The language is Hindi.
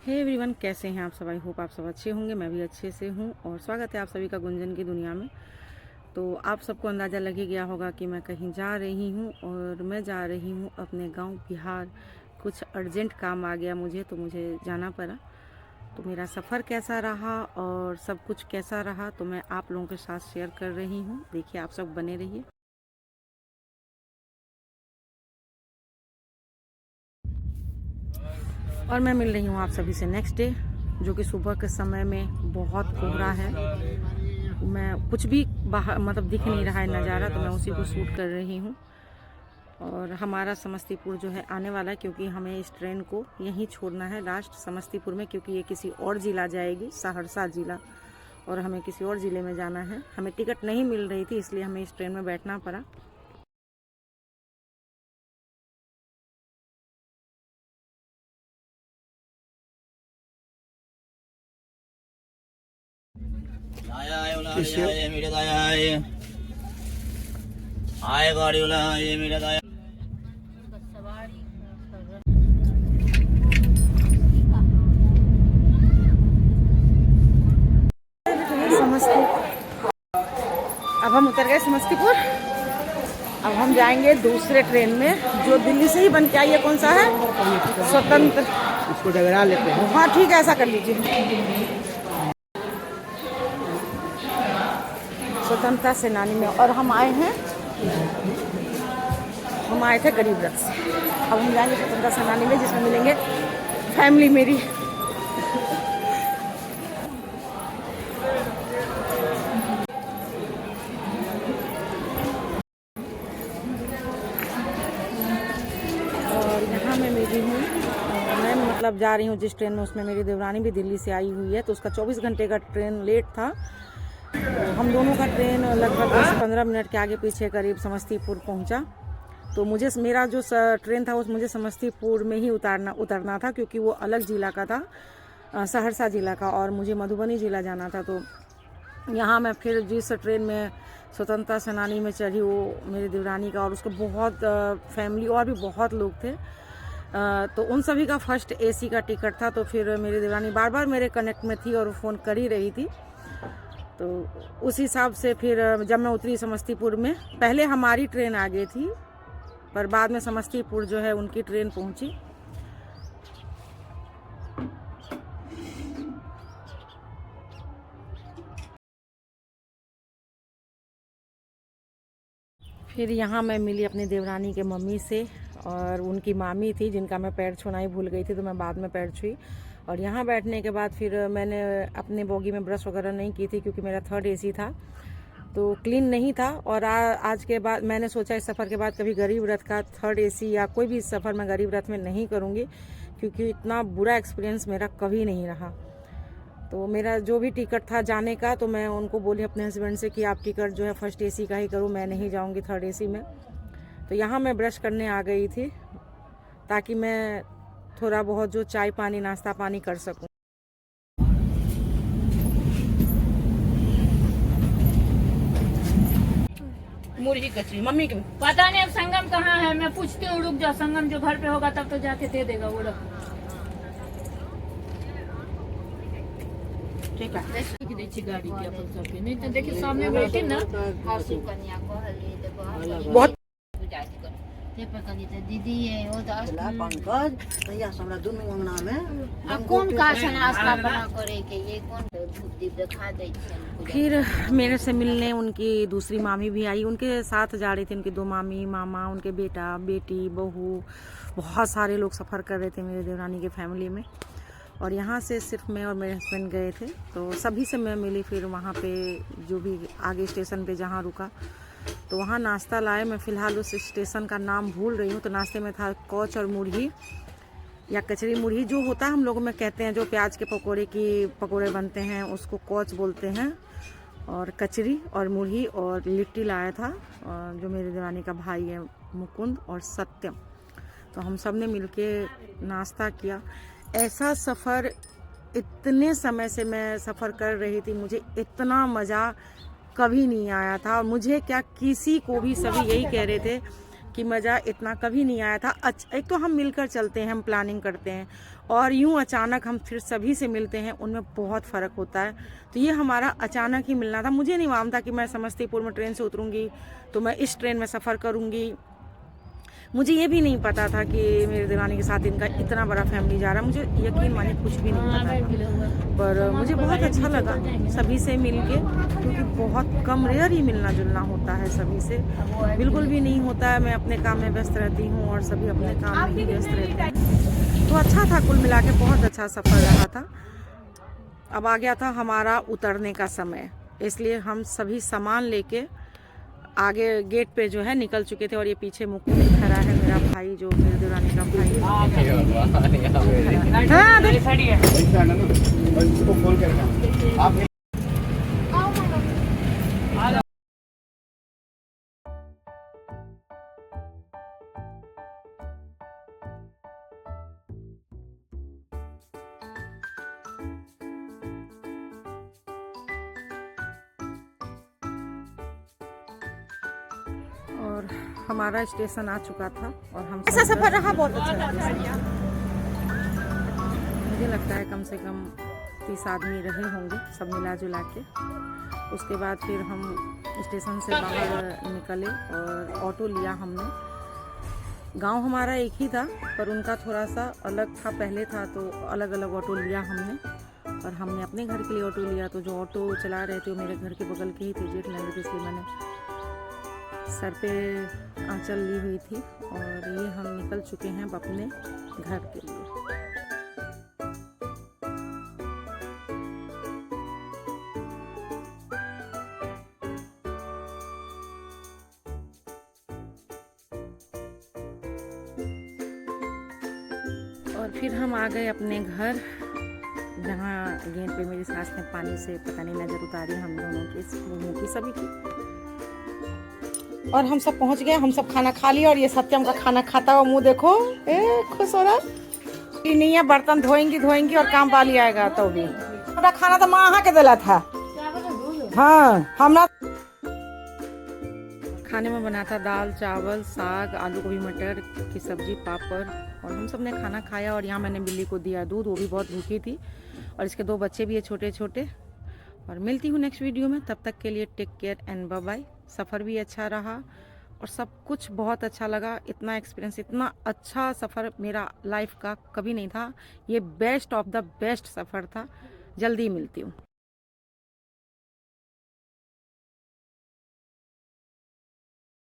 हे एवरीवन, कैसे हैं आप सब? आई होप आप सब अच्छे होंगे। मैं भी अच्छे से हूँ और स्वागत है आप सभी का गुंजन की दुनिया में। तो आप सबको अंदाज़ा लग ही गया होगा कि मैं कहीं जा रही हूँ और मैं जा रही हूँ अपने गांव बिहार। कुछ अर्जेंट काम आ गया मुझे, तो मुझे जाना पड़ा। तो मेरा सफ़र कैसा रहा और सब कुछ कैसा रहा तो मैं आप लोगों के साथ शेयर कर रही हूँ। देखिए, आप सब बने रहिए। और मैं मिल रही हूँ आप सभी से नेक्स्ट डे, जो कि सुबह के समय में बहुत कोहरा है। मैं कुछ भी बाहर मतलब दिख नहीं रहा है नज़ारा, तो मैं उसी को शूट कर रही हूँ। और हमारा समस्तीपुर जो है आने वाला है, क्योंकि हमें इस ट्रेन को यहीं छोड़ना है लास्ट समस्तीपुर में, क्योंकि ये किसी और ज़िला जाएगी, सहरसा ज़िला, और हमें किसी और ज़िले में जाना है। हमें टिकट नहीं मिल रही थी, इसलिए हमें इस ट्रेन में बैठना पड़ा। समस्तीपुर, अब हम उतर गए समस्तीपुर। अब हम जाएंगे दूसरे ट्रेन में, जो दिल्ली से ही बन के आई है। कौन सा है? स्वतंत्र। इसको डगरा लेते हैं। हाँ ठीक है, ऐसा कर लीजिए। स्वतंत्रता सेनानी में। और हम आए थे गरीब रथ से। अब हम जाएंगे स्वतंत्रता सेनानी में, जिसमें मिलेंगे फैमिली मेरी। और यहाँ मैं मिली हूँ, मैं मतलब जा रही हूँ जिस ट्रेन में, उसमें मेरी देवरानी भी दिल्ली से आई हुई है। तो उसका 24 घंटे का ट्रेन लेट था। तो हम दोनों का ट्रेन लगभग 10-15 मिनट के आगे पीछे करीब समस्तीपुर पहुँचा। तो मुझे मेरा जो ट्रेन था उस मुझे समस्तीपुर में ही उतरना था, क्योंकि वो अलग ज़िला का था, सहरसा ज़िला का, और मुझे मधुबनी ज़िला जाना था। तो यहाँ मैं फिर जिस ट्रेन में स्वतंत्रता सेनानी में चढ़ी, वो मेरी देवरानी का और उसके बहुत फैमिली और भी बहुत लोग थे। तो उन सभी का फर्स्ट एसी का टिकट था। तो फिर मेरी देवरानी बार बार मेरे कनेक्ट में थी और फ़ोन कर ही रही थी। तो उस हिसाब से फिर जब मैं उतरी समस्तीपुर में, पहले हमारी ट्रेन आ गई थी, पर बाद में समस्तीपुर जो है उनकी ट्रेन पहुंची। फिर यहाँ मैं मिली अपनी देवरानी के मम्मी से, और उनकी मामी थी जिनका मैं पैर छूना ही भूल गई थी, तो मैं बाद में पैर छुई। और यहाँ बैठने के बाद फिर मैंने अपने बोगी में ब्रश वगैरह नहीं की थी, क्योंकि मेरा थर्ड एसी था, तो क्लीन नहीं था। और आज के बाद मैंने सोचा इस सफ़र के बाद कभी गरीब रथ का थर्ड एसी या कोई भी सफ़र मैं गरीब रथ में नहीं करूँगी, क्योंकि इतना बुरा एक्सपीरियंस मेरा कभी नहीं रहा। तो मेरा जो भी टिकट था जाने का, तो मैं उनको बोली अपने हस्बैंड से कि आप टिकट जो है फर्स्ट एसी का ही करूँ, मैं नहीं जाऊँगी थर्ड एसी में। तो यहाँ मैं ब्रश करने आ गई थी, ताकि मैं थोड़ा बहुत जो चाय पानी नाश्ता पानी कर सकूँ। मुर्गी कचरी मम्मी के पता नहीं अब संगम कहाँ है, मैं पूछती हूँ, रुक जाओ। संगम जो घर पे होगा तब तो जाके दे देगा वो। रखो ठीक है। गाड़ी की अपन सबके नहीं तो देखिए सामने बैठे ना बहुत दीदी है वो पंकज तैया हमरा दुनू अंगना में अब कौन का नाश्ता बना करे के ये कौन धूप दीप दिखा दे छे। फिर मेरे से मिलने उनकी दूसरी मामी भी आई, उनके साथ जा रही थी उनकी 2 मामी मामा, उनके बेटा बेटी बहू, बहुत सारे लोग सफ़र कर रहे थे मेरे देवरानी के फैमिली में। और यहाँ से सिर्फ मैं और मेरे हस्बैंड गए थे, तो सभी से मैं मिली। फिर वहाँ पे जो भी आगे स्टेशन पे जहाँ रुका, तो वहाँ नाश्ता लाए। मैं फ़िलहाल उस स्टेशन का नाम भूल रही हूँ। तो नाश्ते में था कौच और मुरही, या कचरी मुरही जो होता है हम लोगों में कहते हैं, जो प्याज के पकोड़े बनते हैं उसको कौच बोलते हैं, और कचरी और मुरही और लिट्टी लाया था, और जो मेरे देवरानी का भाई है मुकुंद और सत्यम। तो हम सब ने मिल के नाश्ता किया। ऐसा सफ़र, इतने समय से मैं सफ़र कर रही थी, मुझे इतना मज़ा कभी नहीं आया था। और मुझे क्या, किसी को भी, सभी यही कह रहे थे कि मज़ा इतना कभी नहीं आया था। एक तो हम मिलकर चलते हैं, हम प्लानिंग करते हैं, और यूं अचानक हम फिर सभी से मिलते हैं, उनमें बहुत फ़र्क होता है। तो ये हमारा अचानक ही मिलना था। मुझे नहीं मालूम था कि मैं समस्तीपुर में ट्रेन से उतरूँगी तो मैं इस ट्रेन में सफ़र करूँगी। मुझे ये भी नहीं पता था कि मेरे देवानी के साथ इनका इतना बड़ा फैमिली जा रहा है। मुझे यकीन मानिए कुछ भी नहीं पता था, पर मुझे बहुत अच्छा लगा सभी से मिल के, क्योंकि बहुत कम रेयर ही मिलना जुलना होता है सभी से, बिल्कुल भी नहीं होता है। मैं अपने काम में व्यस्त रहती हूँ और सभी अपने काम में ही व्यस्त रहते हैं। तो अच्छा था, कुल मिला के बहुत अच्छा सफ़र रहा था। अब आ गया था हमारा उतरने का समय, इसलिए हम सभी सामान लेके आगे गेट पे जो है निकल चुके थे। और ये पीछे मुकुंद खड़ा है, मेरा भाई, जो मेरे देवरानी का भाई। हाँ, और हमारा स्टेशन आ चुका था और हम ऐसा सफर रहा, बहुत अच्छा स्टेशन। मुझे लगता है कम से कम 30 आदमी रहे होंगे सब मिला जुला के। उसके बाद फिर हम स्टेशन से बाहर निकले और ऑटो लिया हमने। गांव हमारा एक ही था, पर उनका थोड़ा सा अलग था, पहले था, तो अलग अलग ऑटो लिया हमने। और हमने अपने घर के लिए ऑटो लिया, तो जो ऑटो चला रहे थे वो मेरे घर के बगल के ही थे, जेठ नंद, इसलिए मैंने सर पे आंचल ली हुई थी। और ये हम निकल चुके हैं अपने घर के लिए। और फिर हम आ गए अपने घर, जहाँ गेट पे मेरी सास ने पानी से पता नहीं नजर उतारी हम दोनों की, सभी की। और हम सब पहुंच गए, हम सब खाना खा लिया। और ये सत्यम का खाना खाता हुआ मुंह देखो, खुश हो रहा नहीं है। बर्तन धोएंगी और काम वाली आएगा तो भी। हमारा खाना तो माँ के दिला था। हाँ, हमारा खाने में बना था दाल चावल साग आलू गोभी मटर की सब्जी पापड़। और हम सब ने खाना खाया। और यहाँ मैंने बिल्ली को दिया दूध, वो भी बहुत भूखी थी। और इसके 2 बच्चे भी है छोटे छोटे। और मिलती हूँ नेक्स्ट वीडियो में, तब तक के लिए take care and bye bye. सफ़र भी अच्छा रहा और सब कुछ बहुत अच्छा लगा। इतना एक्सपीरियंस, इतना अच्छा सफ़र मेरा लाइफ का कभी नहीं था। ये बेस्ट ऑफ द बेस्ट सफ़र था। जल्दी मिलती हूँ।